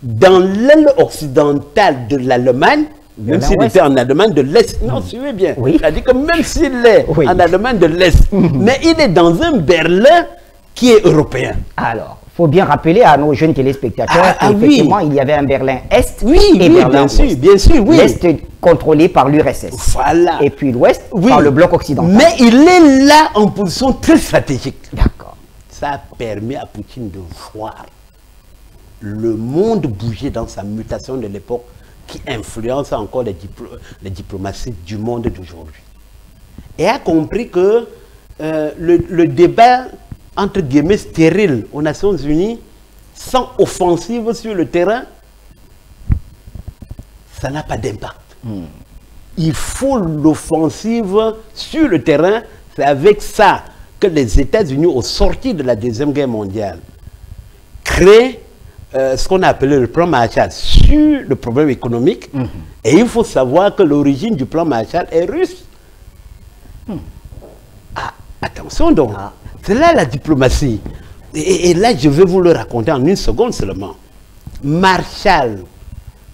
dans l'aile occidentale de l'Allemagne, même s'il était en Allemagne de l'Est. Non, suivez bien. C'est-à-dire que même s'il est en Allemagne de l'Est, mais il est dans un Berlin qui est européen. Alors, il faut bien rappeler à nos jeunes téléspectateurs qu'effectivement, il y avait un Berlin Est et Berlin Ouest. Bien sûr, l'Est contrôlé par l'URSS. Voilà. Et puis l'Ouest par le bloc occidental. Mais il est là en position très stratégique. D'accord. Ça a permis à Poutine de voir le monde bouger dans sa mutation de l'époque qui influence encore les diplomaties du monde d'aujourd'hui. Et a compris que le débat entre guillemets stérile aux Nations Unies, sans offensive sur le terrain, ça n'a pas d'impact. Il faut l'offensive sur le terrain. C'est avec ça que les États-Unis, au sortir de la Deuxième Guerre mondiale, créent ce qu'on a appelé le plan Marshall sur le problème économique. Et il faut savoir que l'origine du plan Marshall est russe. Attention donc. C'est là la diplomatie. Et là, je vais vous le raconter en 1 seconde seulement. Marshall,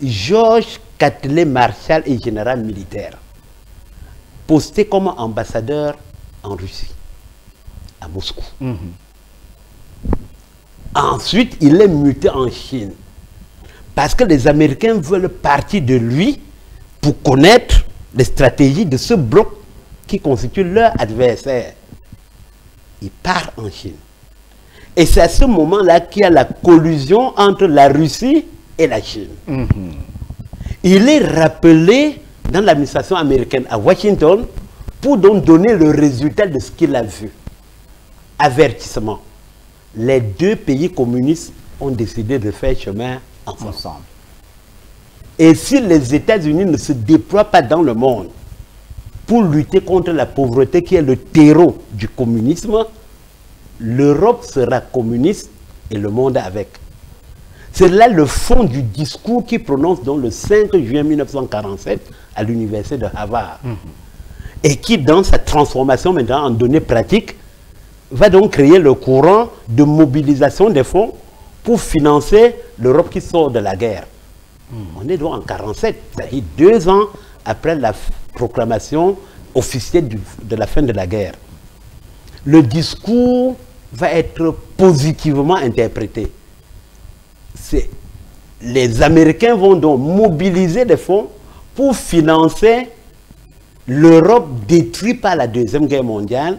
Georges Catelet Marshall est général militaire, posté comme ambassadeur en Russie, à Moscou. Ensuite, il est muté en Chine, parce que les Américains veulent partir de lui pour connaître les stratégies de ce bloc qui constitue leur adversaire. Il part en Chine. Et c'est à ce moment-là qu'il y a la collusion entre la Russie et la Chine. Il est rappelé dans l'administration américaine à Washington pour donc donner le résultat de ce qu'il a vu. Avertissement. Les deux pays communistes ont décidé de faire chemin ensemble. Et si les États-Unis ne se déploient pas dans le monde pour lutter contre la pauvreté qui est le terreau du communisme, l'Europe sera communiste et le monde avec. C'est là le fond du discours qu'il prononce donc le 5 juin 1947 à l'université de Harvard. Et qui, dans sa transformation maintenant en données pratiques, va donc créer le courant de mobilisation des fonds pour financer l'Europe qui sort de la guerre. On est donc en 1947, c'est-à-dire 2 ans après la proclamation officielle de la fin de la guerre. Le discours va être positivement interprété. Les Américains vont donc mobiliser des fonds pour financer l'Europe détruite par la Deuxième Guerre mondiale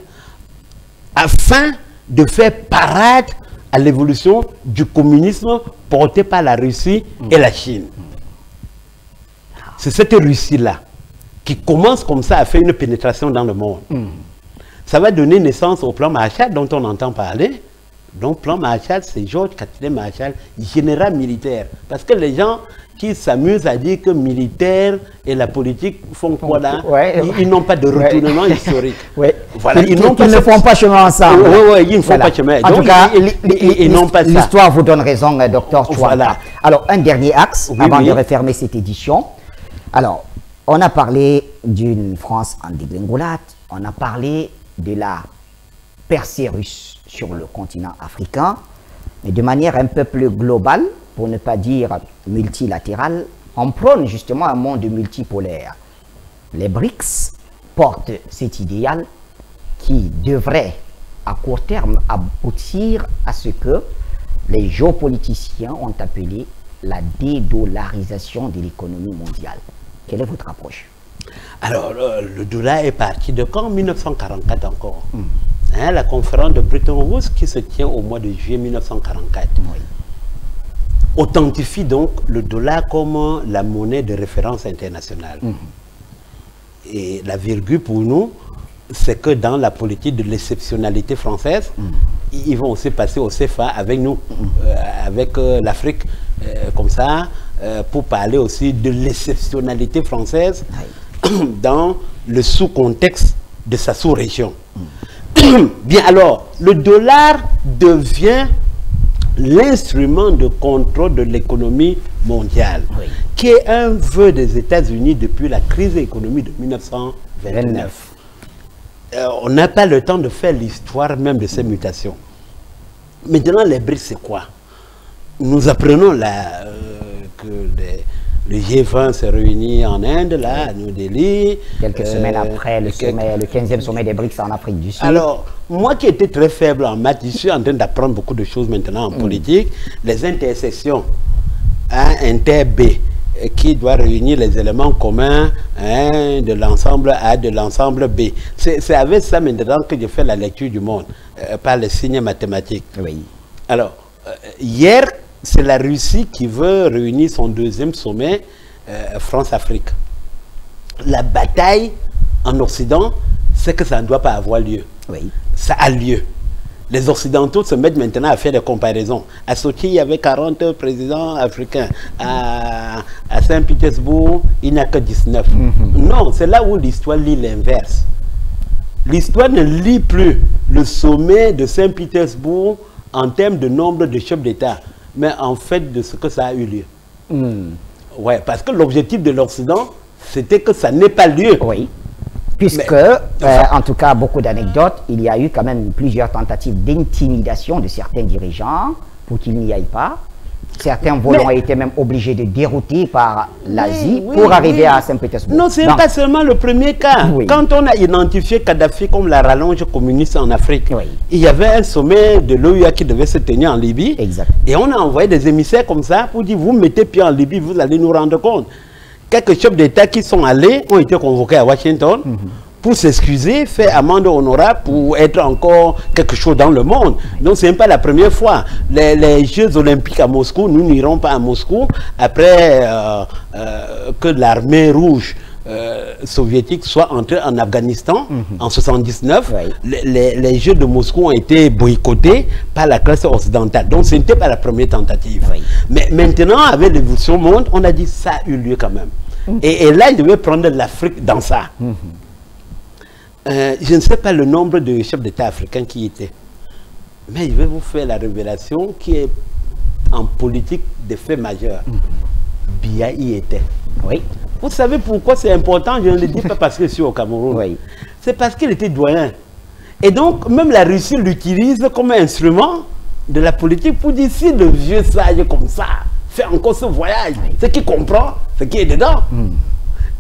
afin de faire parade à l'évolution du communisme porté par la Russie et la Chine. C'est cette Russie-là qui commence comme ça à faire une pénétration dans le monde. Ça va donner naissance au plan Marshall dont on entend parler. Donc, plan Marshall, c'est Georges Catherine Marshall, général militaire. Parce que les gens qui s'amusent à dire que militaire et la politique font quoi là? Ils n'ont pas de retournement historique. Voilà, ils ne font pas chemin ensemble. Ils ne font pas chemin. En tout cas, ils n'ont pas ça. L'histoire vous donne raison, docteur Chouanta. Voilà. Alors, un dernier axe avant de refermer cette édition. Alors, on a parlé d'une France en dégringolade, on a parlé de la percée russe sur le continent africain, mais de manière un peu plus globale, pour ne pas dire multilatérale, on prône justement un monde multipolaire. Les BRICS portent cet idéal qui devrait, à court terme, aboutir à ce que les géopoliticiens ont appelé la dédollarisation de l'économie mondiale. Quelle est votre approche? Alors, le dollar est parti de quand? 1944 encore. La conférence de Bretton Woods qui se tient au mois de juillet 1944 authentifie donc le dollar comme la monnaie de référence internationale. Et la virgule pour nous, c'est que dans la politique de l'exceptionnalité française, ils vont aussi passer au CFA avec nous, avec l'Afrique, comme ça, pour parler aussi de l'exceptionnalité française dans le sous-contexte de sa sous-région. Bien, alors, le dollar devient l'instrument de contrôle de l'économie mondiale, qui est un vœu des États-Unis depuis la crise économique de 1929. On n'a pas le temps de faire l'histoire même de ces mutations. Maintenant, les BRICS, c'est quoi? Nous apprenons là que le G20 s'est réuni en Inde, là, à New Delhi. Quelques semaines après le 15e sommet des BRICS en Afrique du Sud. Alors, moi qui étais très faible en maths, je suis en train d'apprendre beaucoup de choses maintenant en politique. Les intersections, inter-B, qui doit réunir les éléments communs de l'ensemble A, de l'ensemble B. C'est avec ça maintenant que je fais la lecture du monde, par les signes mathématiques. Alors, hier, c'est la Russie qui veut réunir son 2e sommet France-Afrique. La bataille en Occident, c'est que ça ne doit pas avoir lieu. Ça a lieu. Les Occidentaux se mettent maintenant à faire des comparaisons. À Sochi, il y avait 40 présidents africains. À Saint-Pétersbourg, il n'y a que 19. Non, c'est là où l'histoire lit l'inverse. L'histoire ne lit plus le sommet de Saint-Pétersbourg en termes de nombre de chefs d'État, mais en fait de ce que ça a eu lieu. Ouais, parce que l'objectif de l'Occident, c'était que ça n'ait pas lieu. Puisque, en tout cas, beaucoup d'anecdotes, il y a eu quand même plusieurs tentatives d'intimidation de certains dirigeants pour qu'il n'y aille pas. Certains volants ont été même obligés de dérouter par l'Asie pour arriver à Saint-Pétersbourg. Non, ce n'est pas seulement le premier cas. Quand on a identifié Kadhafi comme la rallonge communiste en Afrique, il y avait un sommet de l'OUA qui devait se tenir en Libye. Et on a envoyé des émissaires comme ça pour dire, vous mettez pied en Libye, vous allez nous rendre compte. Quelques chefs d'État qui sont allés ont été convoqués à Washington pour s'excuser, faire amende honorable pour être encore quelque chose dans le monde. Donc ce n'est pas la première fois. Les Jeux Olympiques à Moscou, nous n'irons pas à Moscou après que l'armée rouge soviétique soit entrée en Afghanistan en 79, les Jeux de Moscou ont été boycottés par la classe occidentale. Donc ce n'était pas la première tentative. Mais maintenant, avec l'évolution du monde, on a dit ça a eu lieu quand même. Et là, il devait prendre l'Afrique dans ça. Je ne sais pas le nombre de chefs d'État africains qui étaient. Mais je vais vous faire la révélation qui est en politique des faits majeurs. Biya y était. Oui. Vous savez pourquoi c'est important? Je ne le dis pas parce que je suis au Cameroun. Oui. C'est parce qu'il était doyen. Et donc, même la Russie l'utilise comme instrument de la politique pour dire si le vieux sage comme ça fait encore ce voyage, c'est qu'il comprend ce qui est dedans.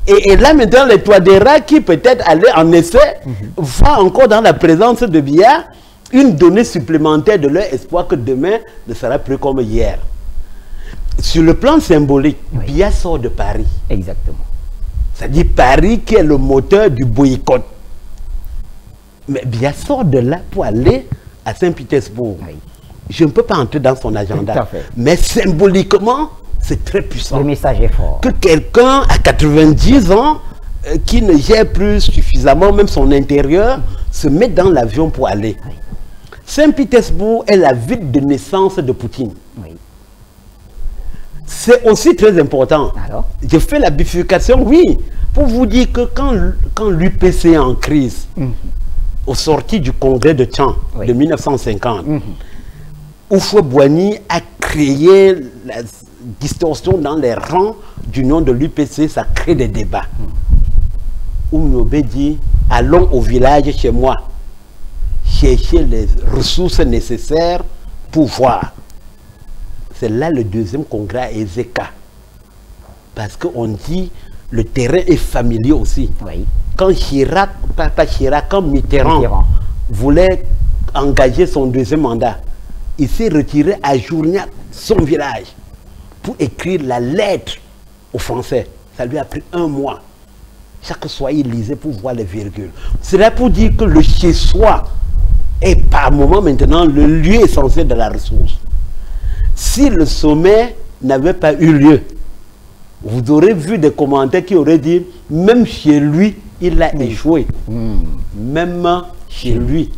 Et là, maintenant, les Touadéra qui peut-être allaient en essai, voient encore dans la présence de Biya une donnée supplémentaire de leur espoir que demain ne sera plus comme hier. Sur le plan symbolique, Biya sort de Paris. Exactement. C'est-à-dire Paris qui est le moteur du boycott. Mais Biya sort de là pour aller à Saint-Pétersbourg. Je ne peux pas entrer dans son agenda. Mais symboliquement, c'est très puissant. Le message est fort. Que quelqu'un à 90 ans, qui ne gère plus suffisamment même son intérieur, se mette dans l'avion pour aller. Saint-Pétersbourg est la ville de naissance de Poutine. C'est aussi très important. Alors? Je fais la bifurcation, oui, pour vous dire que quand l'UPC est en crise, au sorti du congrès de Tchan de 1950, Houphouët-Boigny a créé la distorsion dans les rangs du nom de l'UPC, ça crée des débats. Oumiobe dit, allons au village chez moi, chercher les ressources nécessaires pour voir. C'est là le deuxième congrès à Ezeka. Parce qu'on dit, le terrain est familier aussi. Quand Chirac, pas Chirac, quand Mitterrand voulait engager son deuxième mandat, il s'est retiré à Journiac, son village, pour écrire la lettre aux Français. Ça lui a pris 1 mois. Chaque soir, il lisait pour voir les virgules. C'est là pour dire que le chez-soi est par moment maintenant le lieu essentiel de la ressource. Si le sommet n'avait pas eu lieu, vous aurez vu des commentaires qui auraient dit, même chez lui, il a échoué. Même chez lui.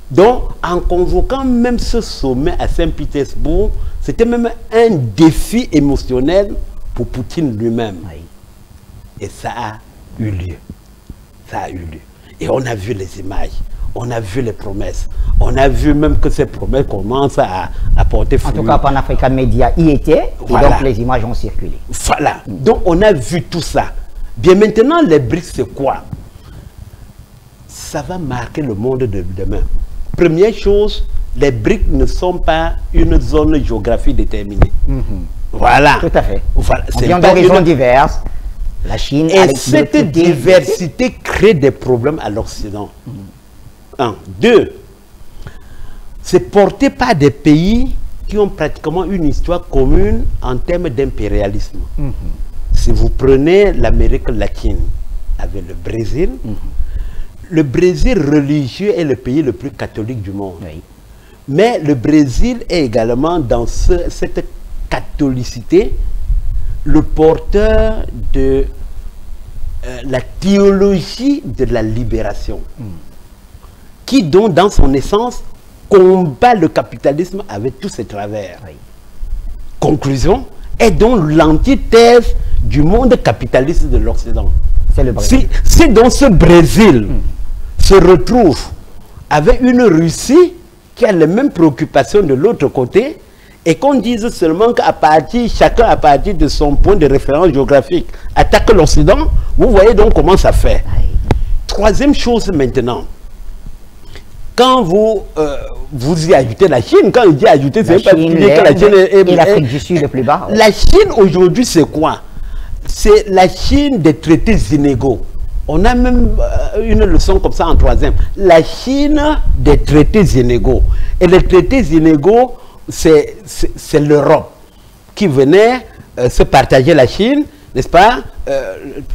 Donc, en convoquant même ce sommet à Saint-Pétersbourg, c'était même un défi émotionnel pour Poutine lui-même. Et ça a eu lieu. Ça a eu lieu. Et on a vu les images, on a vu les promesses, on a vu même que ces promesses commencent à porter fruit. En tout cas, Pan-African Media y était, et donc les images ont circulé. Voilà. Donc, on a vu tout ça. Bien maintenant, les BRICS, c'est quoi? Ça va marquer le monde de demain. Première chose, les BRICS ne sont pas une zone géographique déterminée. Voilà. Tout à fait. Voilà. C'est d'horizons divers. La Chine. Et cette diversité crée des problèmes à l'Occident. 1. 2. C'est porté par des pays qui ont pratiquement une histoire commune en termes d'impérialisme. Si vous prenez l'Amérique latine avec le Brésil, le Brésil religieux est le pays le plus catholique du monde. Mais le Brésil est également dans cette catholicité le porteur de la théologie de la libération, qui donc dans son essence combat le capitalisme avec tous ses travers. Conclusion, est donc l'antithèse du monde capitaliste de l'Occident. C'est le Brésil. Si donc ce Brésil se retrouve avec une Russie qui a les mêmes préoccupations de l'autre côté, et qu'on dise seulement qu'à partir, chacun à partir de son point de référence géographique attaque l'Occident, vous voyez donc comment ça fait. Troisième chose maintenant, quand vous y ajoutez la Chine, quand il dit ajouter, c'est pas dire que la Chine est l'Afrique du Sud le plus bas. La Chine aujourd'hui, c'est quoi? C'est la Chine des traités inégaux. On a même une leçon comme ça en troisième. La Chine des traités inégaux. Et les traités inégaux, c'est l'Europe qui venait se partager la Chine, n'est-ce pas?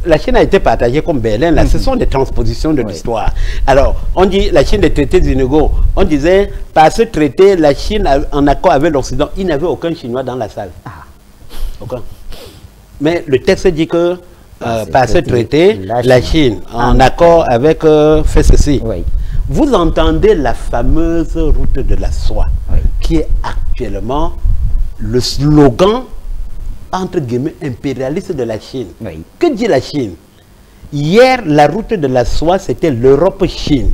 La Chine a été partagée comme Berlin, là, ce sont des transpositions de l'histoire. Alors, on dit la Chine des traités inégaux. On disait, par ce traité, la Chine, en accord avec l'Occident, il n'y avait aucun Chinois dans la salle. Aucun. Mais le texte dit que par ce traité, la la Chine, en accord avec, fait ceci. Oui. Vous entendez la fameuse route de la soie, qui est actuellement le slogan, entre guillemets, impérialiste de la Chine. Oui. Que dit la Chine? Hier, la route de la soie, c'était l'Europe-Chine,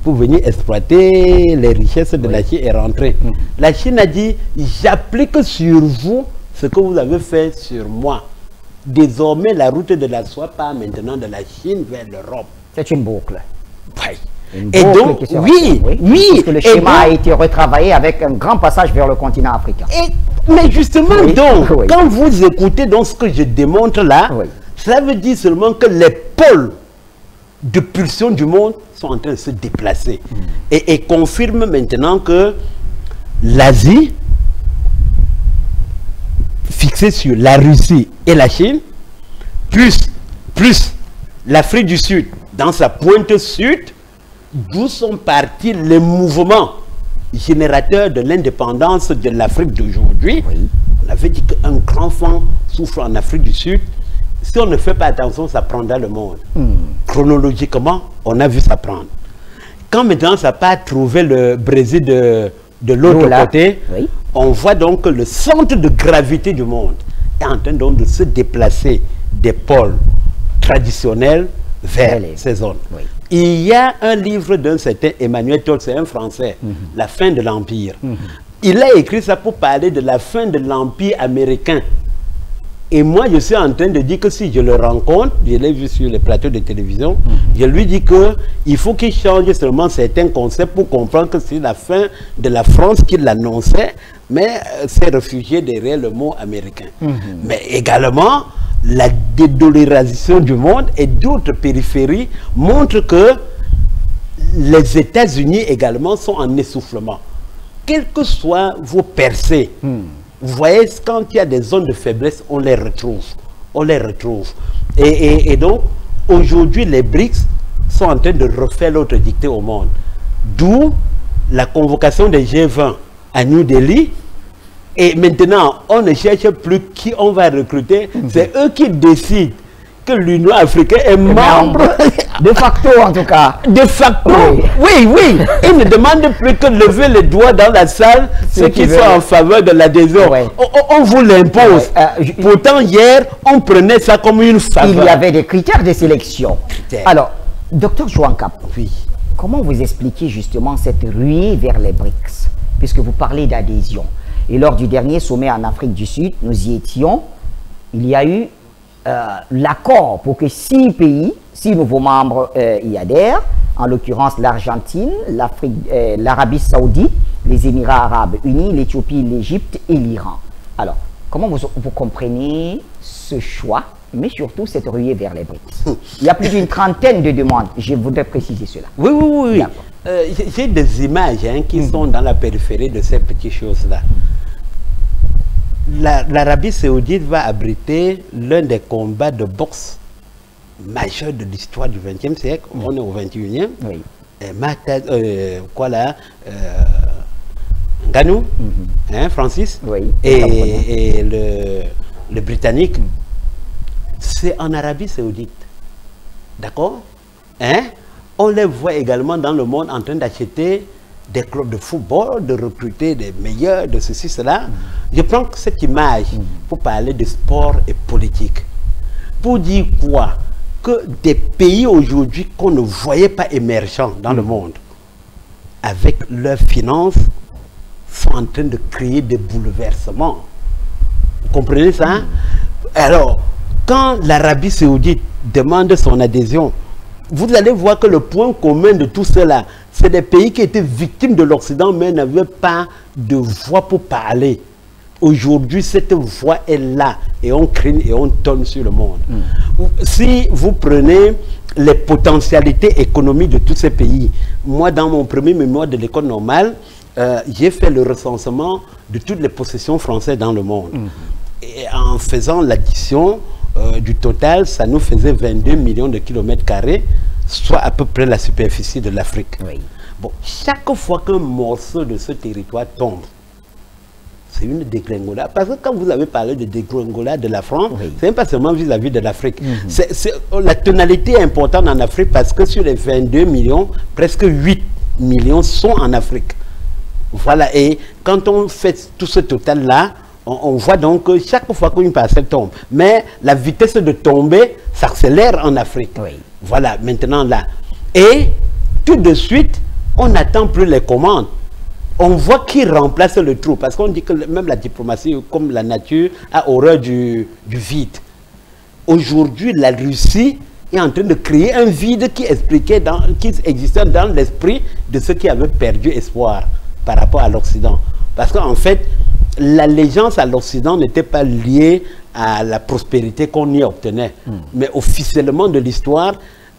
pour venir exploiter les richesses de la Chine et rentrer. La Chine a dit, j'applique sur vous ce que vous avez fait sur moi. Désormais, la route de la soie part maintenant de la Chine vers l'Europe. C'est une boucle. Oui. Une Et boucle donc, qui se oui, retrouve, oui. Parce que le schéma a été retravaillé avec un grand passage vers le continent africain. Mais justement, Oui, donc, oui. quand vous écoutez donc ce que je démontre là, Oui. cela veut dire seulement que les pôles de pulsion du monde sont en train de se déplacer. Et confirme maintenant que l'Asie, fixée sur la Russie et la Chine, plus l'Afrique du Sud, dans sa pointe sud, d'où sont partis les mouvements générateurs de l'indépendance de l'Afrique d'aujourd'hui. On avait dit qu'un grand vent souffle en Afrique du Sud. Si on ne fait pas attention, ça prendra le monde. Chronologiquement, on a vu ça prendre. Quand maintenant ça part trouver le Brésil de l'autre côté, on voit donc que le centre de gravité du monde est en train donc de se déplacer des pôles traditionnels vers ces zones. Il y a un livre d'un certain Emmanuel Todd, c'est un Français, La fin de l'Empire. Il a écrit ça pour parler de la fin de l'Empire américain. Et moi, je suis en train de dire que si je le rencontre, je l'ai vu sur les plateaux de télévision, je lui dis qu'il faut qu'il change seulement certains concepts pour comprendre que c'est la fin de la France qu'il l'annonçait, mais s'est réfugié derrière le mot américain. Mais également, la dédollarisation du monde et d'autres périphéries montrent que les États-Unis également sont en essoufflement. Quelles que soient vos percées, vous voyez, quand il y a des zones de faiblesse, on les retrouve. On les retrouve. Et donc, aujourd'hui, les BRICS sont en train de refaire l'autre dictée au monde. D'où la convocation des G20 à New Delhi. Et maintenant, on ne cherche plus qui on va recruter. C'est eux qui décident que l'Union africaine est membre. De facto, en tout cas. De facto, oui. Ils ne demandent plus que lever les doigts dans la salle, ceux qui sont en faveur de l'adhésion. On vous l'impose. Pourtant, hier, on prenait ça comme une faveur. Il y avait des critères de sélection. Alors, docteur Jouankap, comment vous expliquez justement cette ruée vers les BRICS, puisque vous parlez d'adhésion? Et lors du dernier sommet en Afrique du Sud, nous y étions, il y a eu l'accord pour que 6 pays, 6 nouveaux membres y adhèrent, en l'occurrence l'Argentine, l'Arabie Saoudite, les Émirats Arabes Unis, l'Éthiopie, l'Égypte et l'Iran. Alors, comment vous comprenez ce choix, mais surtout cette ruée vers les BRICS? Il y a plus d'une trentaine de demandes, je voudrais préciser cela. Oui. J'ai des images qui sont dans la périphérie de ces petites choses-là. L'Arabie Saoudite va abriter l'un des combats de boxe majeurs de l'histoire du XXe siècle. On est au XXIe. Ngannou, Francis, et le Britannique, c'est en Arabie Saoudite. D'accord? On les voit également dans le monde en train d'acheter des clubs de football, de recruter des meilleurs, de ceci, cela. Je prends cette image pour parler de sport et politique. Pour dire quoi? Que des pays aujourd'hui qu'on ne voyait pas émergents dans le monde, avec leurs finances, sont en train de créer des bouleversements. Vous comprenez ça? Alors, quand l'Arabie Saoudite demande son adhésion, vous allez voir que le point commun de tout cela, c'est des pays qui étaient victimes de l'Occident, mais n'avaient pas de voix pour parler. Aujourd'hui, cette voix est là, et on crine et on tonne sur le monde. Si vous prenez les potentialités économiques de tous ces pays, moi, dans mon premier mémoire de l'école normale, j'ai fait le recensement de toutes les possessions françaises dans le monde. Et en faisant l'addition du total, ça nous faisait 22 millions de kilomètres carrés, soit à peu près la superficie de l'Afrique. Bon, chaque fois qu'un morceau de ce territoire tombe, c'est une dégringolade. Parce que quand vous avez parlé de dégringolade de la France, Oui. c'est pas seulement vis-à-vis de l'Afrique. La tonalité est importante en Afrique parce que sur les 22 millions, presque 8 millions sont en Afrique. Voilà, et quand on fait tout ce total-là, on voit donc que chaque fois qu'une parcelle tombe, mais la vitesse de tomber s'accélère en Afrique. Oui. Voilà, maintenant là. Et tout de suite, on n'attend plus les commandes. On voit qui remplace le trou, parce qu'on dit que même la diplomatie, comme la nature, a horreur du vide. Aujourd'hui, la Russie est en train de créer un vide qui existait dans l'esprit de ceux qui avaient perdu espoir par rapport à l'Occident. Parce qu'en fait, l'allégeance à l'Occident n'était pas liée à la prospérité qu'on y obtenait, mais officiellement de l'histoire.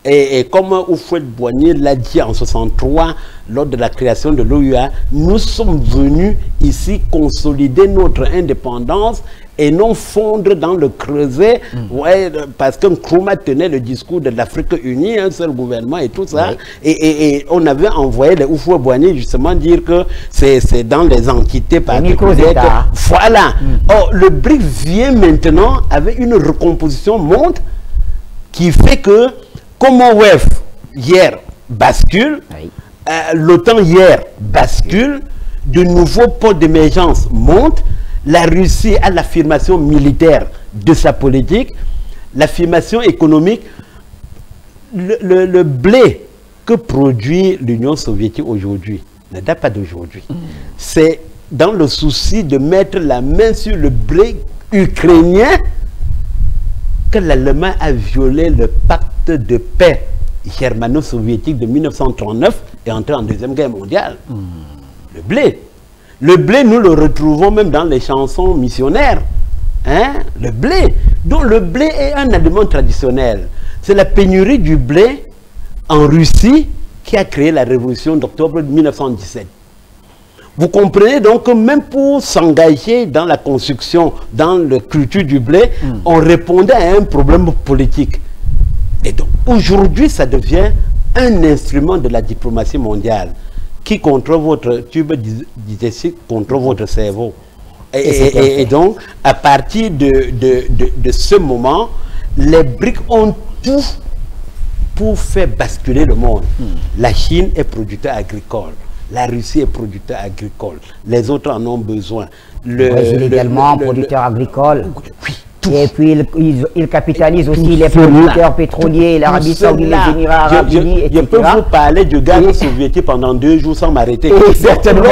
Et comme Houphouët-Boigny l'a dit en 1963, lors de la création de l'OUA, nous sommes venus ici consolider notre indépendance et non fondre dans le creuset, ouais, parce que Nkrumah tenait le discours de l'Afrique unie, un seul gouvernement et tout ça, oui. et on avait envoyé les Houphouët-Boigny justement dire que c'est dans les entités particulières. Voilà. Or, le BRICS vient maintenant avec une recomposition monde qui fait que Commonwealth hier bascule, oui. L'OTAN hier bascule, de nouveaux pôles d'émergence montent, la Russie a l'affirmation militaire de sa politique, l'affirmation économique, le blé que produit l'Union soviétique aujourd'hui ne date pas d'aujourd'hui. C'est dans le souci de mettre la main sur le blé ukrainien que l'Allemagne a violé le pacte de paix germano-soviétique de 1939 et entré en Deuxième Guerre mondiale. Le blé. Le blé, nous le retrouvons même dans les chansons missionnaires. Hein? Le blé. Donc le blé est un aliment traditionnel. C'est la pénurie du blé en Russie qui a créé la révolution d'octobre 1917. Vous comprenez donc que même pour s'engager dans la construction, dans la culture du blé, on répondait à un problème politique. Et donc aujourd'hui, ça devient un instrument de la diplomatie mondiale qui contrôle votre tube digestif, contrôle votre cerveau. Et donc, à partir de ce moment, les BRICS ont tout pour faire basculer le monde. La Chine est producteur agricole. La Russie est producteur agricole. Les autres en ont besoin. Le Brésil également producteur agricole. Oui. Et puis, ils capitalisent aussi les producteurs pétroliers, l'Arabie Saoudite, les Émirats Arabes Unis, etc. Je peux vous parler du gaz soviétique pendant 2 jours sans m'arrêter. Certainement.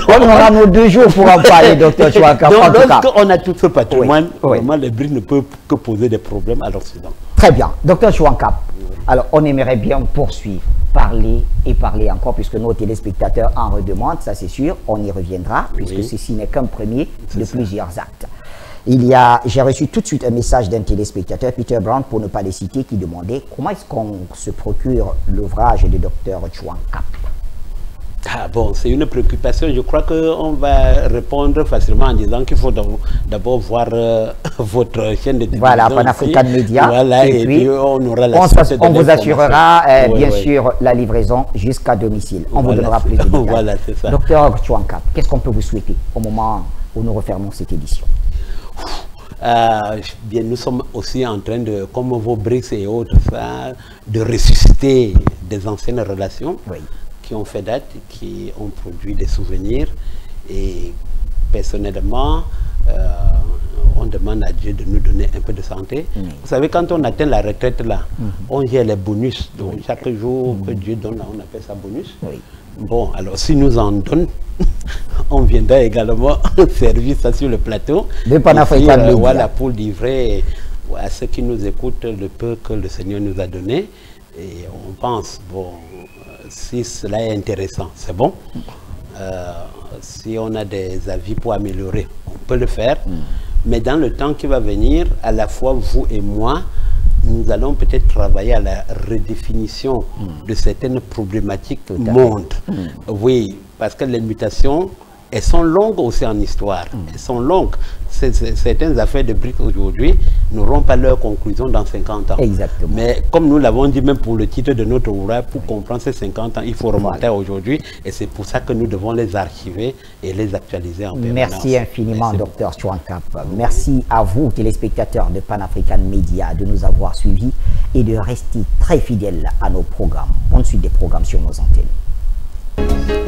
On aura nos 2 jours pour en parler, docteur Chouanka. Donc, lorsqu'on a tout ce patrimoine, vraiment, les BRICS ne peuvent que poser des problèmes à l'Occident. Très bien. Docteur Chouanka, alors on aimerait bien poursuivre, parler et parler encore, puisque nos téléspectateurs en redemandent, ça c'est sûr, on y reviendra, puisque ceci n'est qu'un premier de plusieurs actes. J'ai reçu tout de suite un message d'un téléspectateur, Peter Brown, pour ne pas les citer, qui demandait comment est-ce qu'on se procure l'ouvrage du docteur Chouanka. Ah bon, c'est une préoccupation. Je crois qu'on va répondre facilement en disant qu'il faut d'abord voir votre chaîne de télévision. Voilà, Pan-African Media. Voilà, et puis on aura la on vous assurera bien sûr la livraison jusqu'à domicile. On vous donnera plus de détails. Voilà, c'est ça. Docteur Chouanka, qu'est-ce qu'on peut vous souhaiter au moment où nous refermons cette édition? Bien, nous sommes aussi en train de, comme vos BRICS et autres, de ressusciter des anciennes relations qui ont fait date, qui ont produit des souvenirs. Et personnellement, on demande à Dieu de nous donner un peu de santé. Vous savez, quand on atteint la retraite, là, on gère les bonus. Donc, chaque jour que Dieu donne, on appelle ça bonus. Bon, alors, si nous en donne, on viendra également servir ça sur le plateau. De Pan-African Media. Voilà, pour livrer à ceux qui nous écoutent le peu que le Seigneur nous a donné. Et on pense, bon, si cela est intéressant, c'est bon. Si on a des avis pour améliorer, on peut le faire. Mais dans le temps qui va venir, à la fois vous et moi, nous allons peut-être travailler à la redéfinition de certaines problématiques monde. Oui, parce que les mutations elles sont longues aussi en histoire. Elles sont longues. Certaines affaires de BRICS aujourd'hui n'auront pas leur conclusion dans 50 ans. Exactement. Mais comme nous l'avons dit, même pour le titre de notre ouvrage, pour comprendre ces 50 ans, il faut remonter à aujourd'hui. Et c'est pour ça que nous devons les archiver et les actualiser en permanence. Merci infiniment, Dr Chouankap. Merci à vous, téléspectateurs de Pan-African Media, de nous avoir suivis et de rester très fidèles à nos programmes. Bonne suite des programmes sur nos antennes.